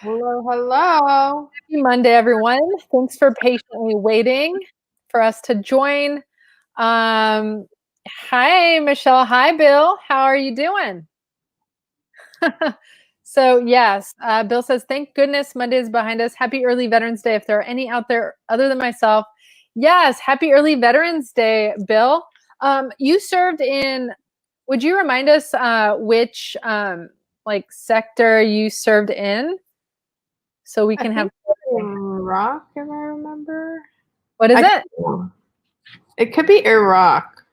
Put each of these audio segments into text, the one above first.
Hello, hello. Happy Monday, everyone. Thanks for patiently waiting for us to join. Um, Hi, Michelle. Hi, Bill. How are you doing? So, yes, Bill says, thank goodness Monday is behind us. Happy early Veterans Day. If there are any out there other than myself, yes, happy early Veterans Day, Bill. You served in, would you remind us which like sector you served in so we I can have, think Iraq, if I remember. what is it? It could be Iraq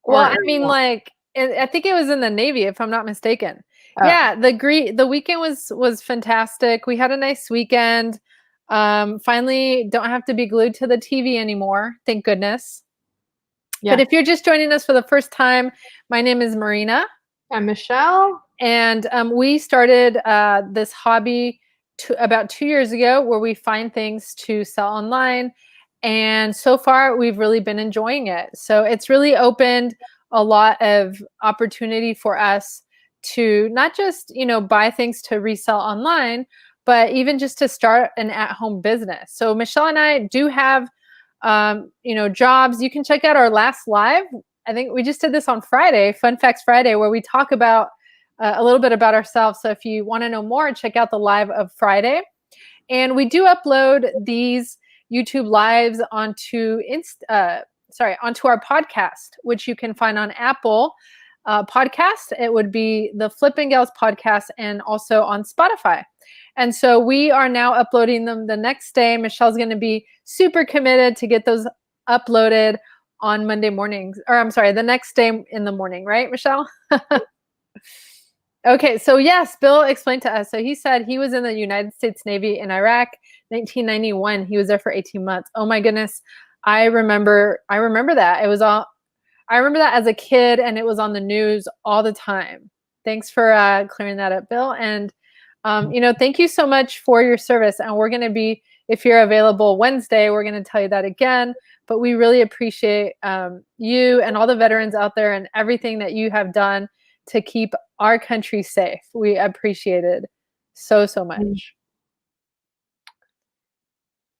Well, or I mean, Iraq. like, I think it was in the Navy, if I'm not mistaken. Oh, Yeah, the weekend was fantastic. We had a nice weekend. Finally, don't have to be glued to the TV anymore, thank goodness. But yeah. if you're just joining us for the first time, my name is Marina, And Michelle? and we started this hobby about 2 years ago, where we find things to sell online. And so far, we've really been enjoying it. So it's really opened a lot of opportunity for us to not just, buy things to resell online, but even just to start an at-home business. So Michelle and I do have, jobs. You can check out our last live. I think we just did this on Friday, Fun Facts Friday, where we talk about a little bit about ourselves. So if you want to know more, check out the live of Friday. And we do upload these YouTube lives onto onto our podcast, which you can find on Apple Podcast. It would be the Flippin' Gals podcast, and also on Spotify. And so we are now uploading them the next day. Michelle's going to be super committed to get those uploaded on Monday mornings, or I'm sorry, the next day in the morning, right, Michelle? Okay, so yes, Bill explained to us. So he said he was in the United States Navy in Iraq, 1991. He was there for 18 months. Oh my goodness. I remember that. I remember that as a kid, and it was on the news all the time. Thanks for clearing that up, Bill. And thank you so much for your service. And we're going to be, if you're available Wednesday, we're going to tell you that again. But we really appreciate you and all the veterans out there and everything that you have done to keep our country safe. We appreciate it so much.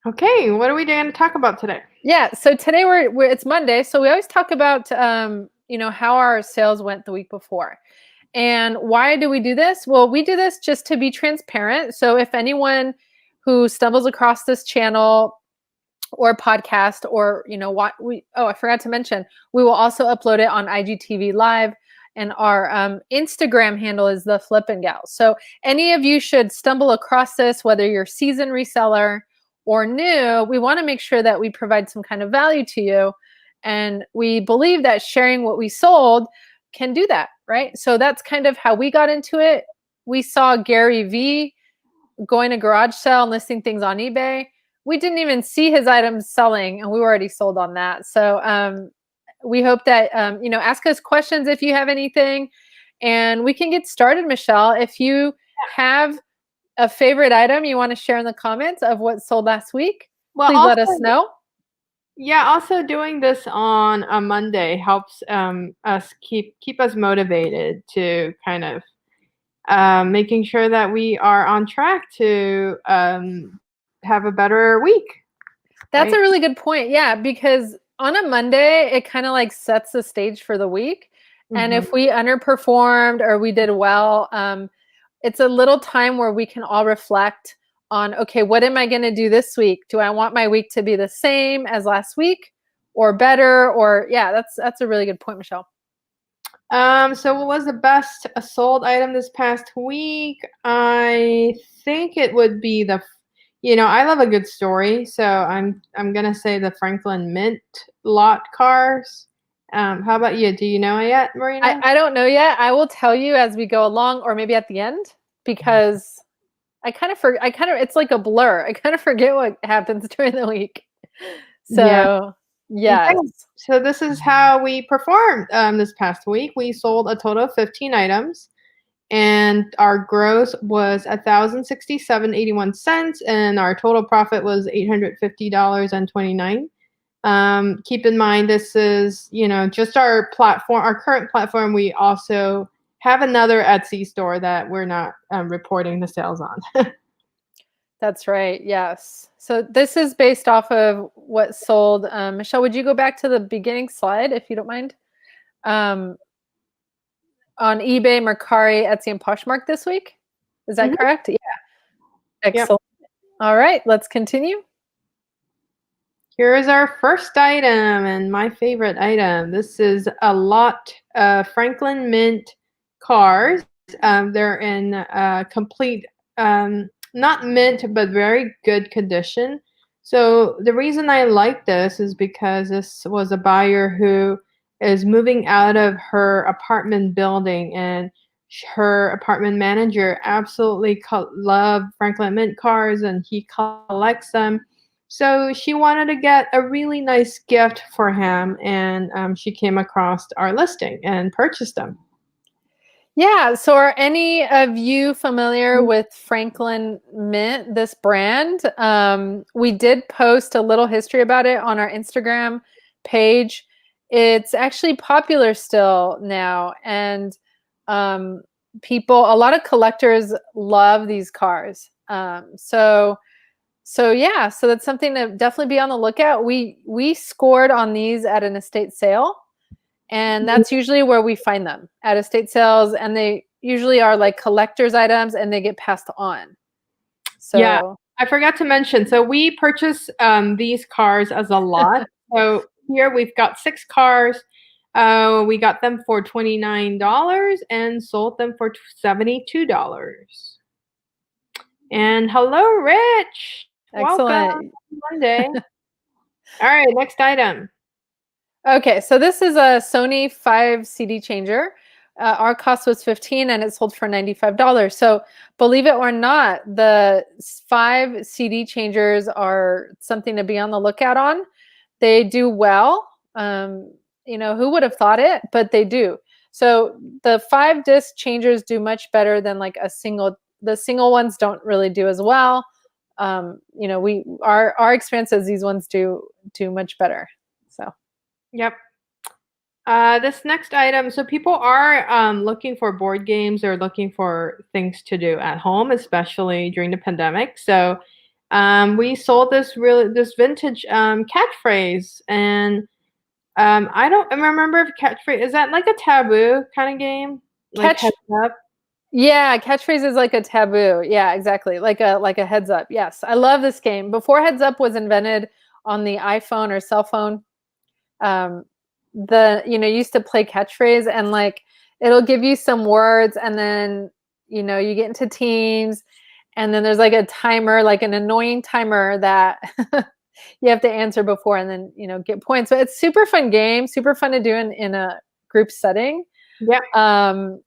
Okay, what are we going to talk about today? Yeah, so today it's Monday, so we always talk about how our sales went the week before. And why do we do this? Well, we do this just to be transparent. So if anyone who stumbles across this channel or podcast, or I forgot to mention, we will also upload it on IGTV Live, and our Instagram handle is the Flippin' Gals. So any of you should stumble across this, whether you're a seasoned reseller or new, we want to make sure that we provide some kind of value to you. And we believe that sharing what we sold can do that, right? So that's kind of how we got into it. We saw Gary V going to garage sale and listing things on eBay. We didn't even see his items selling, and we were already sold on that. So we hope that, ask us questions if you have anything, and we can get started. Michelle, if you have a favorite item you want to share in the comments of what sold last week, Well, please let us know. Yeah, also doing this on a Monday helps us keep us motivated to kind of making sure that we are on track to have a better week. That's a really good point. Yeah, because on a Monday, it kind of like sets the stage for the week. And if we underperformed or we did well, it's a little time where we can all reflect on, okay, what am I going to do this week? Do I want my week to be the same as last week or better? Or yeah, that's a really good point, Michelle. So what was the best sold item this past week? I think it would be I love a good story, so I'm gonna say the Franklin Mint lot cars. How about you? Do you know it yet, Marina? I don't know yet. I will tell you as we go along, or maybe at the end, because it's like a blur. I kind of forget what happens during the week. So yes. Okay. So this is how we performed this past week. We sold a total of 15 items, and our gross was $1,067.81, and our total profit was $850.29. Keep in mind, this is just our platform, our current platform. We also have another Etsy store that we're not reporting the sales on. That's right. Yes. So this is based off of what sold. Michelle, would you go back to the beginning slide if you don't mind? Um, on eBay, Mercari, Etsy, and Poshmark this week. Is that Mhm. correct? Yeah. Yep. Excellent. All right, let's continue. Here is our first item and my favorite item. This is a lot of Franklin Mint cars. They're in complete, not mint, but very good condition. So the reason I like this is because this was a buyer who is moving out of her apartment building, and her apartment manager absolutely loved Franklin Mint cars, and he collects them. So she wanted to get a really nice gift for him, and she came across our listing and purchased them. Yeah. So are any of you familiar with Franklin Mint, this brand? We did post a little history about it on our Instagram page. It's actually popular still now. And a lot of collectors love these cars. So yeah, so that's something to definitely be on the lookout. We scored on these at an estate sale. And that's usually where we find them, at estate sales, and they usually are like collector's items and they get passed on. Yeah, So I forgot to mention. So we purchase these cars as a lot. So here we've got 6 cars. We got them for $29 and sold them for $72. And hello, Rich. Welcome. excellent. Monday. All right, next item. Okay, so this is a Sony 5 CD changer. Our cost was $15 and it sold for $95. So believe it or not, the 5 CD changers are something to be on the lookout on. They do well. Who would have thought it, but they do. So the 5 disc changers do much better than like the single ones don't really do as well. Our experience says these ones do much better. So Yep. This next item, so people are looking for board games or looking for things to do at home, especially during the pandemic. So we sold this vintage catchphrase, and I don't remember if catchphrase is that like a taboo kind of game, like catch heads up. Yeah, catchphrase is like a taboo. Yeah, exactly. Like a heads up. Yes. I love this game. Before heads up was invented on the iPhone or cell phone, um you used to play catchphrase and like it'll give you some words and then you get into teams and then there's like a timer, like an annoying timer that you have to answer before and then get points. So it's super fun game, super fun to do in a group setting. Yeah.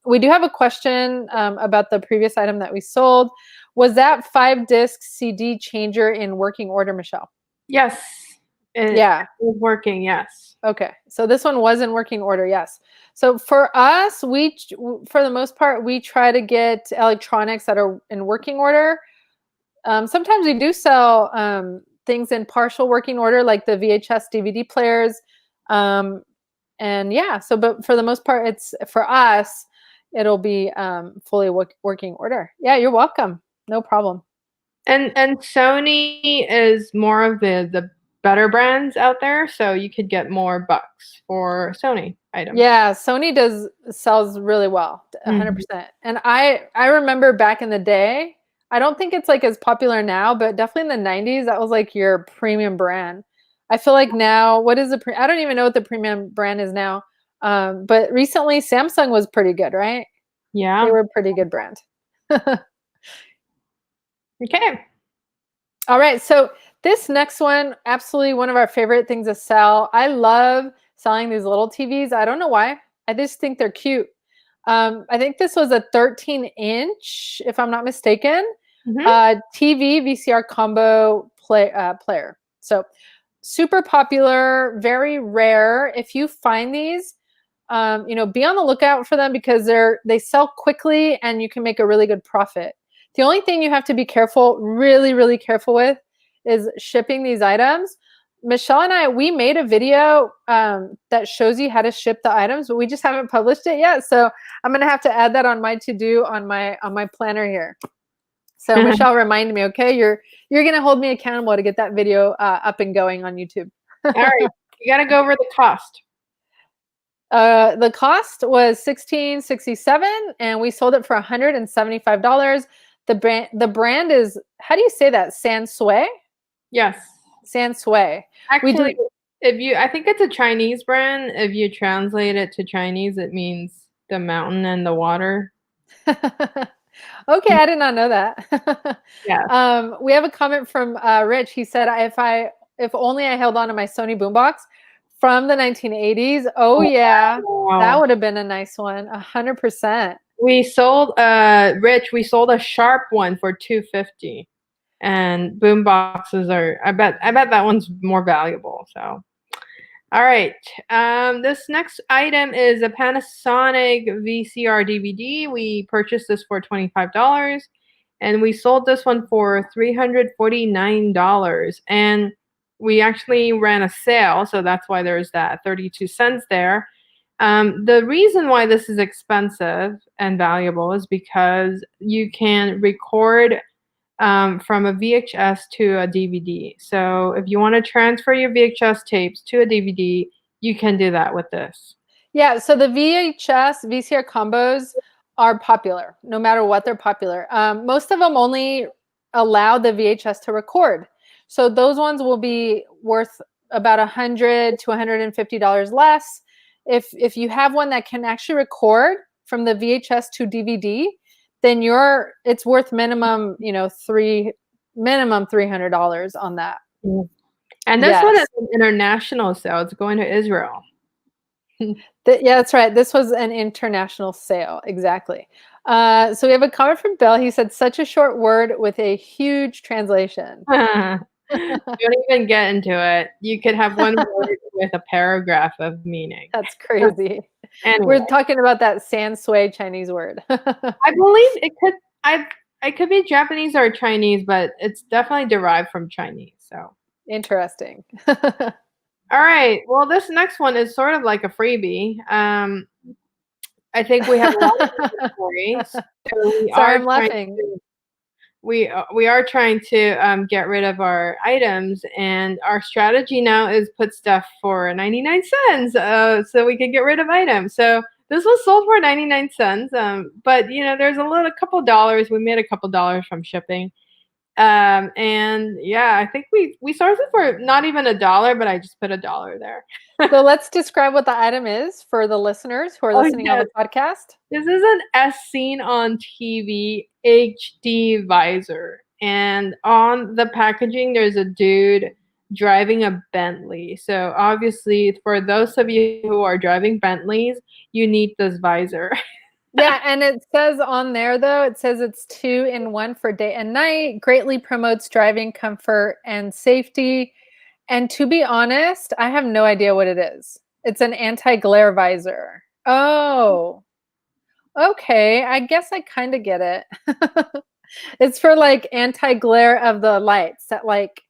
We do have a question about the previous item that we sold. Was that 5 disc CD changer in working order, Michelle? Yes. It was working. Yes. Okay. So this one was in working order. Yes. So for us, for the most part, we try to get electronics that are in working order. Sometimes we do sell things in partial working order, like the VHS DVD players. But for the most part, it's for us, it'll be fully working order. Yeah, you're welcome. No problem. And Sony is more of the better brands out there, so you could get more bucks for Sony items. Yeah, Sony sells really well, 100%. And I remember back in the day, I don't think it's like as popular now, but definitely in the 90s, that was like your premium brand. I feel like now, I don't even know what the premium brand is now. But recently Samsung was pretty good, right? Yeah. They were a pretty good brand. Okay. All right. So this next one, absolutely one of our favorite things to sell. I love selling these little TVs. I don't know why. I just think they're cute. I think this was a 13-inch, if I'm not mistaken, TV VCR combo player. So super popular, very rare. If you find these, be on the lookout for them because they sell quickly and you can make a really good profit. The only thing you have to be really, really careful with is shipping these items. Michelle and we made a video that shows you how to ship the items, but we just haven't published it yet. So I'm going to have to add that on my to-do on my planner here. So Michelle, remind me, okay? You're gonna hold me accountable to get that video up and going on YouTube. All right, you got to go over the cost. The cost was $16.67, and we sold it for $175. The brand is, how do you say that? Sansui? Yes. Sansui. Actually, I think it's a Chinese brand. If you translate it to Chinese, it means the mountain and the water. Okay, I did not know that. Yeah. We have a comment from Rich. He said, if only I held on to my Sony boombox from the 1980s. Oh yeah, Wow. that would have been a nice one. 100%. We sold Rich, we sold a Sharp one for $250. And boom boxes are, I bet that one's more valuable. So all right. This next item is a Panasonic VCR DVD. We purchased this for $25 and we sold this one for $349. And we actually ran a sale, so that's why there's that 32 cents there. The reason why this is expensive and valuable is because you can record from a VHS to a DVD. So if you want to transfer your VHS tapes to a DVD, you can do that with this. Yeah, so the VCR combos are popular. No matter what, they're popular. Most of them only allow the VHS to record. So those ones will be worth about $100 to $150 less. If you have one that can actually record from the VHS to DVD, then it's worth minimum $300 on that. And this one is an international sale. It's going to Israel. Yeah, that's right. This was an international sale. Exactly. So we have a comment from Bill. He said, such a short word with a huge translation. Don't even get into it. You could have one word with a paragraph of meaning. That's crazy. Anyway. We're talking about that Sansui Chinese word. I believe it could be Japanese or Chinese, but it's definitely derived from Chinese. So interesting. All right. Well, this next one is sort of like a freebie. I think we have a lot of inventory. So Sorry, I'm laughing. We are trying to get rid of our items, and our strategy now is put stuff for 99 cents so we can get rid of items. So this was sold for 99 cents, but there's a couple dollars. We made a couple dollars from shipping. And yeah, I think we sourced it for not even $1, but I just put $1 there. So let's describe what the item is for the listeners who are listening on the podcast. This is an as seen on TV HD visor, and on the packaging there's a dude driving a Bentley. So obviously for those of you who are driving Bentleys, you need this visor. Yeah, and it says on there, though, it says it's 2-in-1 for day and night, greatly promotes driving comfort and safety. And to be honest, I have no idea what it is. It's an anti-glare visor. Oh, okay. I guess I kind of get it. It's for like anti-glare of the lights that like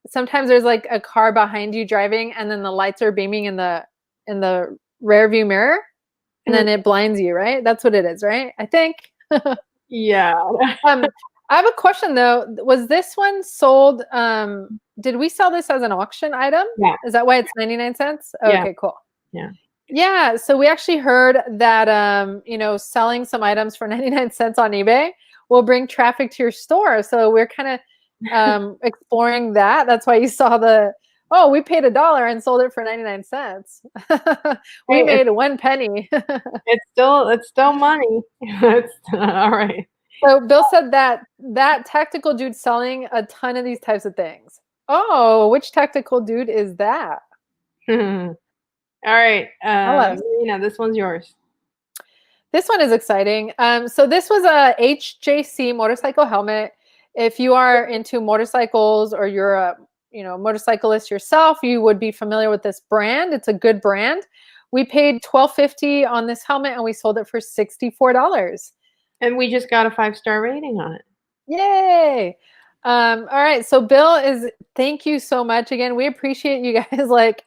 sometimes there's like a car behind you driving and then the lights are beaming in the rear view mirror. And then it blinds you, right? That's what it is, right? I think. Yeah. I have a question though. Was this one sold? Did we sell this as an auction item? Yeah. Is that why it's 99 cents? Yeah. Okay, cool. Yeah. Yeah. So we actually heard that selling some items for 99 cents on eBay will bring traffic to your store. So we're kind of exploring that. That's why you saw we paid $1 and sold it for 99 cents. We made 1 penny. It's still money. It's all right. So Bill said that tactical dude selling a ton of these types of things. Oh, which tactical dude is that? All right. This one's yours. This one is exciting. So this was a HJC motorcycle helmet. If you are into motorcycles or you're a motorcyclist yourself, you would be familiar with this brand. It's a good brand. We paid $12.50 on this helmet and we sold it for $64. And we just got a 5-star rating on it. Yay. All right. So Bill thank you so much again. We appreciate you guys like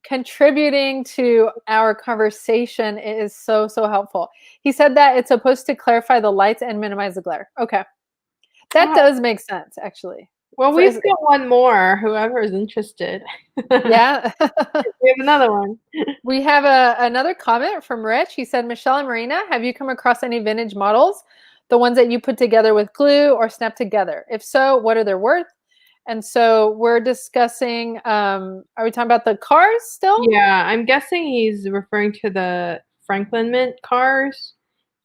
contributing to our conversation. It is so, so helpful. He said that it's supposed to clarify the lights and minimize the glare. Okay. That does make sense, actually. Well, we've got one more, whoever is interested. Yeah. We have another one. We have another comment from Rich. He said, Michelle and Marina, have you come across any vintage models? The ones that you put together with glue or snap together? If so, what are their worth? And so we're discussing, are we talking about the cars still? Yeah, I'm guessing he's referring to the Franklin Mint cars.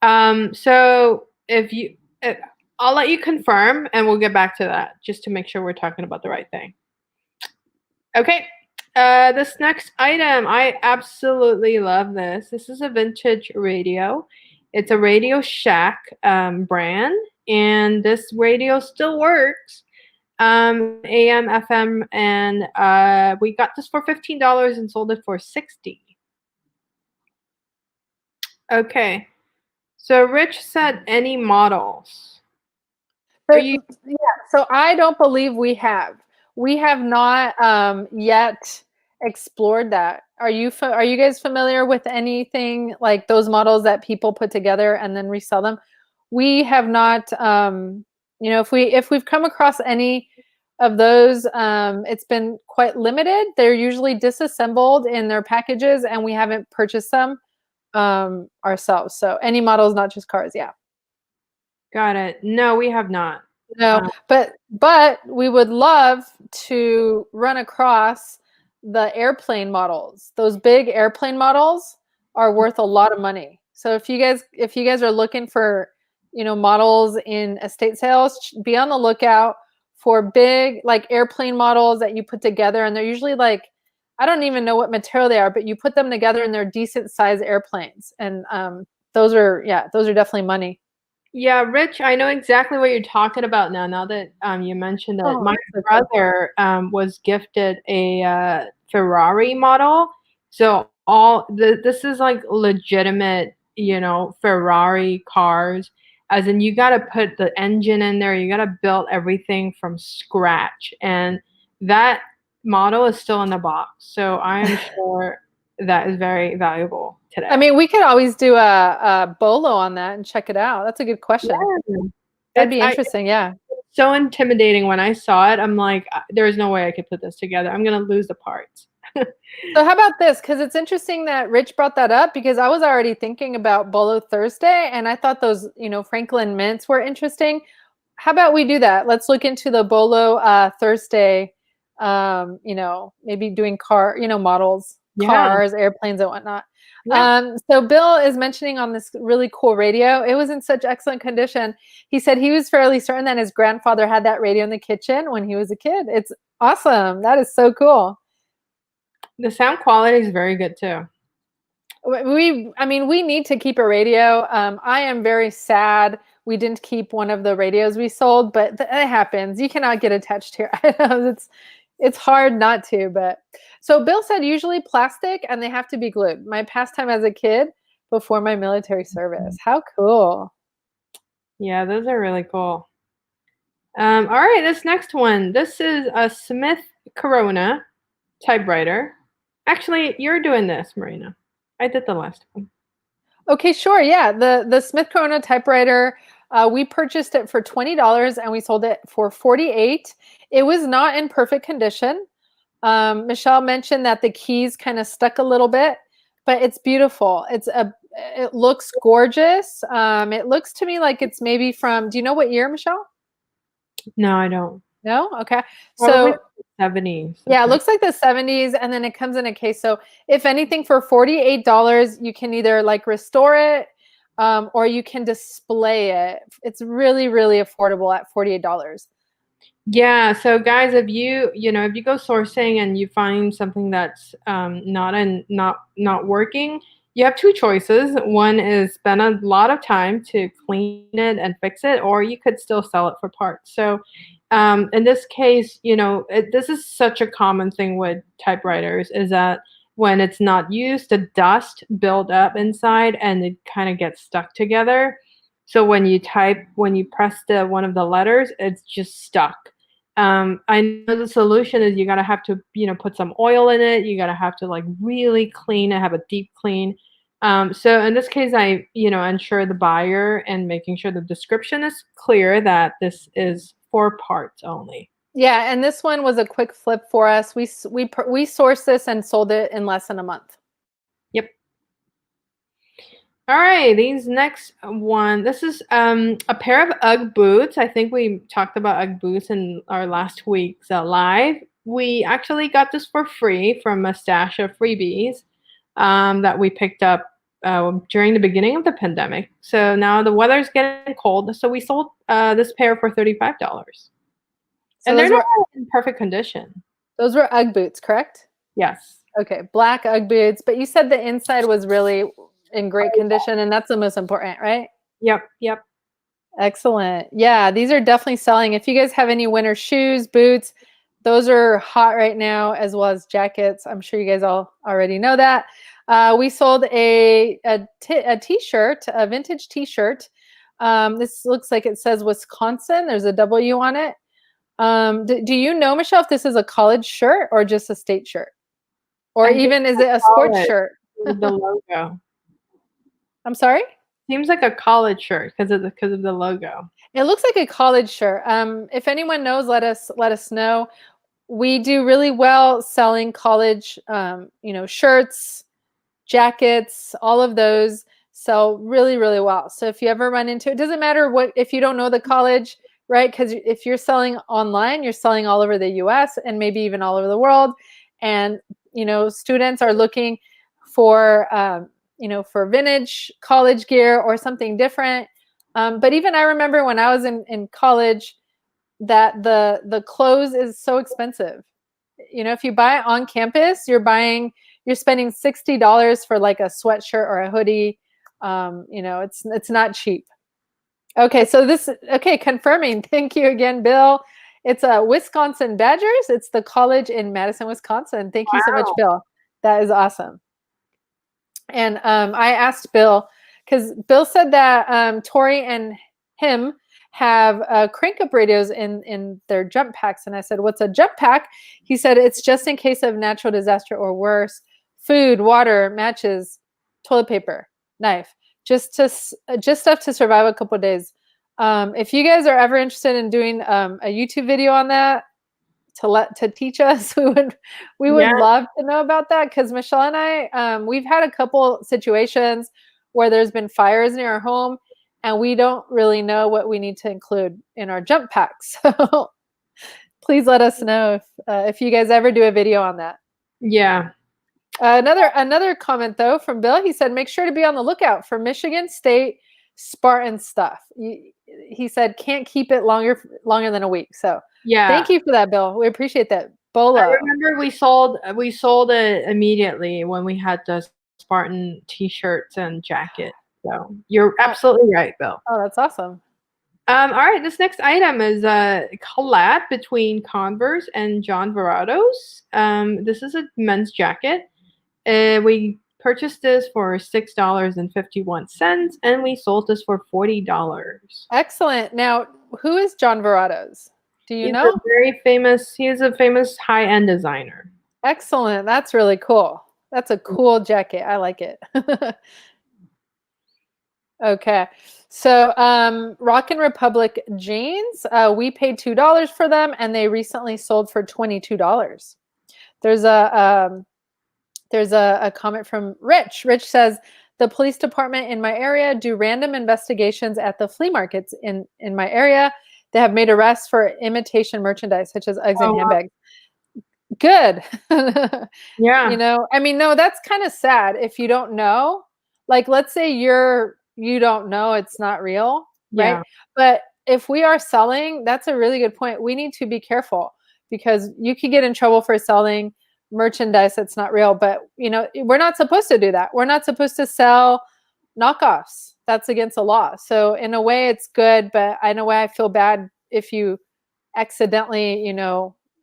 So if you, I'll let you confirm and we'll get back to that just to make sure we're talking about the right thing. Okay. This next item, I absolutely love this. This is a vintage radio. It's a Radio Shack brand, and this radio still works. AM, FM, and we got this for $15 and sold it for $60. Okay. So Rich said any models. Yeah, so I don't believe we have. We have not yet explored that. Are you guys familiar with anything like those models that people put together and then resell them? We have not. If we've come across any of those, it's been quite limited. They're usually disassembled in their packages, and we haven't purchased them ourselves. So any models, not just cars. Yeah. Got it. No, we have not. No, but we would love to run across the airplane models. Those big airplane models are worth a lot of money. So if you guys are looking for, models in estate sales, be on the lookout for big like airplane models that you put together, and they're usually like, I don't even know what material they are, but you put them together and they're decent size airplanes. And those are definitely money. Yeah, Rich, I know exactly what you're talking about now. Now that you mentioned it, my brother was gifted a Ferrari model. So this is like legitimate, Ferrari cars. As in, you got to put the engine in there. You got to build everything from scratch, and that model is still in the box. So I am sure that is very valuable today. I mean, we could always do a bolo on that and check it out. That's a good question. Yeah. That'd be interesting. Yeah. So intimidating when I saw it. I'm like, there's no way I could put this together. I'm going to lose the parts. So how about this? Because it's interesting that Rich brought that up, because I was already thinking about Bolo Thursday, and I thought those, Franklin Mints were interesting. How about we do that? Let's look into the Bolo Thursday, maybe doing models, cars, airplanes, and whatnot. Yeah. So Bill is mentioning on this really cool radio. It was in such excellent condition. He said he was fairly certain that his grandfather had that radio in the kitchen when he was a kid. It's awesome. That is so cool. The sound quality is very good too. We need to keep a radio. I am very sad we didn't keep one of the radios we sold, but it happens. You cannot get attached here. I know it's hard not to, but so Bill said usually plastic and they have to be glued. My pastime as a kid before my military service. How cool. Yeah, those are really cool. All right, this next one. This is a Smith Corona typewriter. Actually, you're doing this, Marina. I did the last one. Okay, sure. Yeah, the Smith Corona typewriter, we purchased it for $20 and we sold it for $48. It was not in perfect condition. Michelle mentioned that the keys kind of stuck a little bit, but it's beautiful. It looks gorgeous. It looks to me like it's maybe from, do you know what year, Michelle? No, I don't. No? Okay. Probably so 70s. Yeah, it looks like the 70s, and then it comes in a case. So if anything, for $48, you can either like restore it or you can display it. It's really, really affordable at $48. Yeah. So guys, if you go sourcing and you find something that's not working, you have two choices. One is spend a lot of time to clean it and fix it, or you could still sell it for parts. So in this case, this is such a common thing with typewriters, is that when it's not used, the dust build up inside and it kind of gets stuck together. So when you press one of the letters, it's just stuck. I know the solution is you gotta have to, put some oil in it. You gotta have to like really clean it, have a deep clean. So in this case, I, ensure the buyer and making sure the description is clear that this is for parts only. Yeah, and this one was a quick flip for us. We sourced this and sold it in less than a month. Yep. All right, these next one. This is a pair of Ugg boots. I think we talked about Ugg boots in our last week's live. We actually got this for free from a stash of freebies that we picked up during the beginning of the pandemic. So now the weather's getting cold, so we sold this pair for $35. So And they're not in perfect condition. Those were Ugg boots, correct? Yes. Okay, black Ugg boots. But you said the inside was really in great condition, and that's the most important, right? Yep, yep. Excellent. Yeah, these are definitely selling. If you guys have any winter shoes, boots, those are hot right now, as well as jackets. I'm sure you guys all already know that. We sold a t-shirt, a vintage t-shirt. This looks like it says Wisconsin. There's a W on it. Do you know, Michelle, if this is a college shirt or just a state shirt? Or even is it a sports shirt? With the logo. I'm sorry? Seems like a college shirt because of the logo. It looks like a college shirt. If anyone knows, let us know. We do really well selling college, shirts, jackets, all of those sell really, really well. So if you ever run into it, doesn't matter if you don't know the college, right? Because if you're selling online, you're selling all over the US and maybe even all over the world. And, students are looking for, for vintage college gear or something different. But even I remember when I was in college that the clothes is so expensive. If you buy it on campus, you're spending $60 for like a sweatshirt or a hoodie. It's not cheap. Okay, so confirming. Thank you again, Bill. It's a Wisconsin Badgers. It's the college in Madison, Wisconsin. Thank you so much, Bill. That is awesome. And I asked Bill, because Bill said that Tori and him have crank up radios in their jump packs. And I said, what's a jump pack? He said, it's just in case of natural disaster or worse, food, water, matches, toilet paper, knife, just stuff to survive a couple of days. If you guys are ever interested in doing a YouTube video on that to teach us, we would love to know about that, because Michelle and I, we've had a couple situations where there's been fires near our home and we don't really know what we need to include in our jump packs. So please let us know if you guys ever do a video on that. Yeah. Another comment though from Bill, he said, make sure to be on the lookout for Michigan State Spartan stuff. He said, can't keep it longer than a week. So yeah, thank you for that, Bill. We appreciate that. Bolo. I remember we sold it immediately when we had the Spartan t-shirts and jacket. So you're absolutely right, Bill. Oh, that's awesome. All right, this next item is a collab between Converse and John Verados. This is a men's jacket. We purchased this for $6.51, and we sold this for $40. Excellent. Now, who is John Verados? Do you know? He is a famous high-end designer. Excellent. That's really cool. That's a cool jacket. I like it. Okay. So Rockin Republic jeans, we paid $2 for them, and they recently sold for $22. There's a comment from Rich. Rich says, the police department in my area do random investigations at the flea markets in my area. They have made arrests for imitation merchandise, such as Uggs and handbags. Good. Yeah. No, that's kind of sad if you don't know. Like, let's say you don't know, it's not real, right? Yeah. But if we are selling, that's a really good point. We need to be careful, because you could get in trouble for selling merchandise that's not real. But we're not supposed to do that. We're not supposed to sell knockoffs. That's against the law. So in a way it's good, but in a way I feel bad if you accidentally,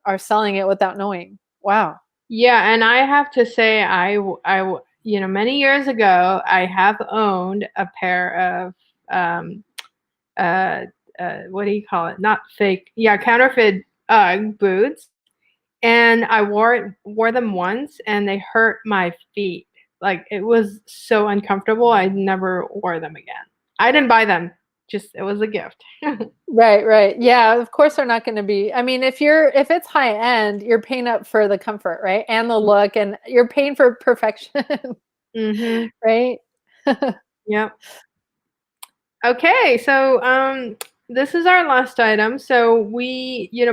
are selling it without knowing. Wow. Yeah, and I have to say, I many years ago, I have owned a pair of what do you call it? Not fake, counterfeit Ugg boots, and I wore them once, and they hurt my feet. like, it was so uncomfortable, I never wore them again. I didn't buy them, just it was a gift. Right, right. Yeah, of course they're not gonna be. I mean, if it's high end, you're paying up for the comfort, right? And the look, and you're paying for perfection, Mhm. right? Yep. Okay, so this is our last item. So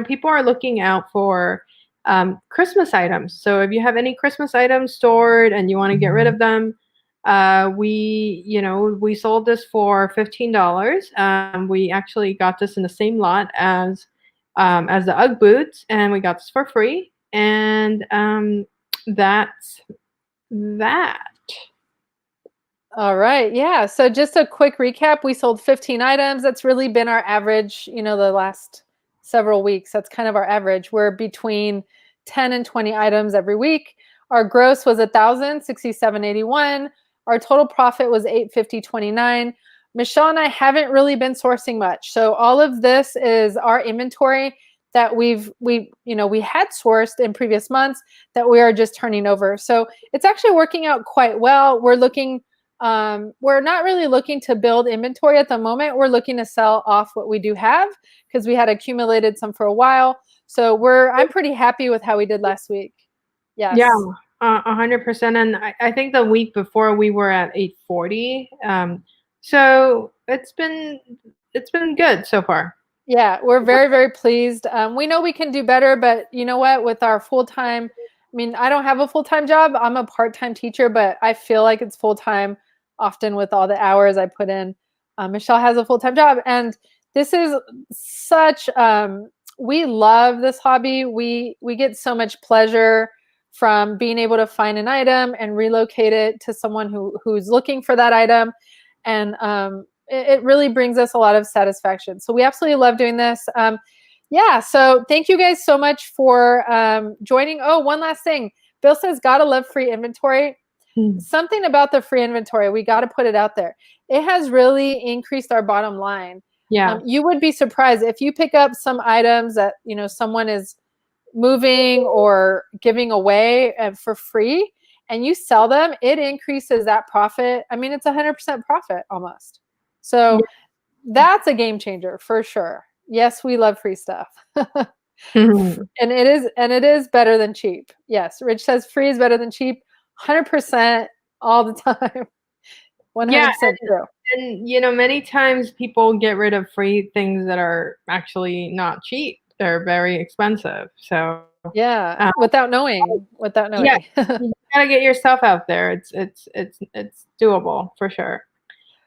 people are looking out for Christmas items. So if you have any Christmas items stored and you want to get rid of them, we sold this for $15. We actually got this in the same lot as the Ugg boots, and we got this for free. And that's that. All right. Yeah. So just a quick recap. We sold 15 items. That's really been our average, the last several weeks. That's kind of our average. We're between 10 and 20 items every week. Our gross was 1,067.81. Our total profit was 850.29. Michelle and I haven't really been sourcing much. So all of this is our inventory that we had sourced in previous months that we are just turning over. So it's actually working out quite well. We're not really looking to build inventory at the moment. We're looking to sell off what we do have because we had accumulated some for a while. So I'm pretty happy with how we did last week. Yeah, Yes. 100%. And I think the week before we were at 840. So it's been good so far. Yeah, we're very, very pleased. We know we can do better, but you know what? With our full-time, I mean, I don't have a full-time job. I'm a part-time teacher, but I feel like it's full-time often with all the hours I put in. Michelle has a full-time job, and this is such. We love this hobby. We get so much pleasure from being able to find an item and relocate it to someone who's looking for that item, and it really brings us a lot of satisfaction. So we absolutely love doing this. Yeah, so thank you guys so much for joining. Oh, one last thing. Bill says, gotta love free inventory. Something about the free inventory, we got to put it out there. It has really increased our bottom line. Yeah. You would be surprised if you pick up some items that someone is moving or giving away for free and you sell them, it increases that profit. I mean, it's 100% profit almost. So that's a game changer for sure. Yes, we love free stuff. Mhm. And it is better than cheap. Yes, Rich says free is better than cheap. 100% all the time. Yeah, 100% true. and many times people get rid of free things that are actually not cheap. They're very expensive. So Yeah, uh, without knowing, yeah, you gotta get yourself out there. It's doable for sure.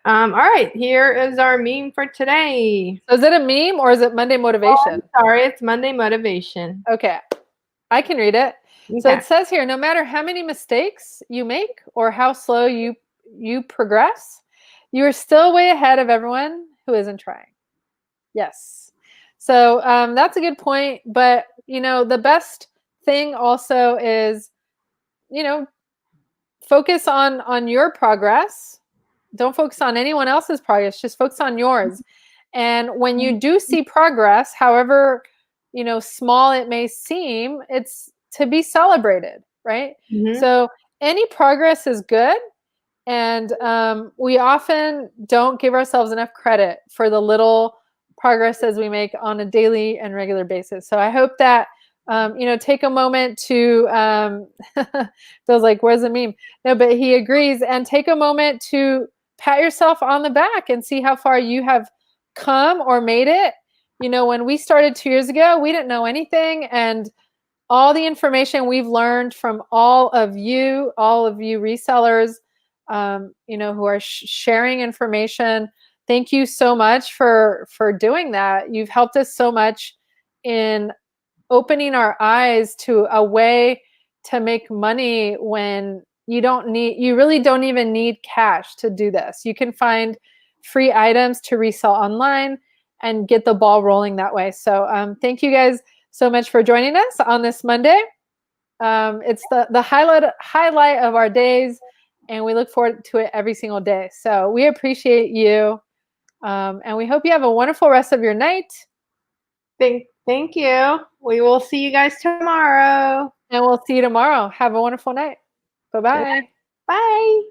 All right, here is our meme for today. So is it a meme or is it Monday Oh, I'm motivation? sorry, it's Monday motivation. Okay, I can read it. So Okay. it says here, no matter how many mistakes you make or how slow you progress, you are still way ahead of everyone who isn't trying. Yes. So that's a good point. But the best thing also is, you know, focus on your progress. Don't focus on anyone else's progress. Just focus on yours. And when you do see progress, however, small it may seem, it's to be celebrated, right? Mhm. So any progress is good. And we often don't give ourselves enough credit for the little progresses we make on a daily and regular basis. So I hope that, take a moment to, Bill's like, where's the meme? No, but he agrees. And take a moment to pat yourself on the back and see how far you have come or made it. When we started 2 years ago, we didn't know anything. And all the information we've learned from all of you resellers, who are sharing information. Thank you so much for doing that. You've helped us so much in opening our eyes to a way to make money when you really don't even need cash to do this. You can find free items to resell online and get the ball rolling that way. So thank you guys so much for joining us on this Monday. It's the highlight of our days, and we look forward to it every single day. So we appreciate you, and we hope you have a wonderful rest of your night. Thank you. We will see you guys tomorrow. And we'll see you tomorrow. Have a wonderful night. Good night. Bye-bye. Bye.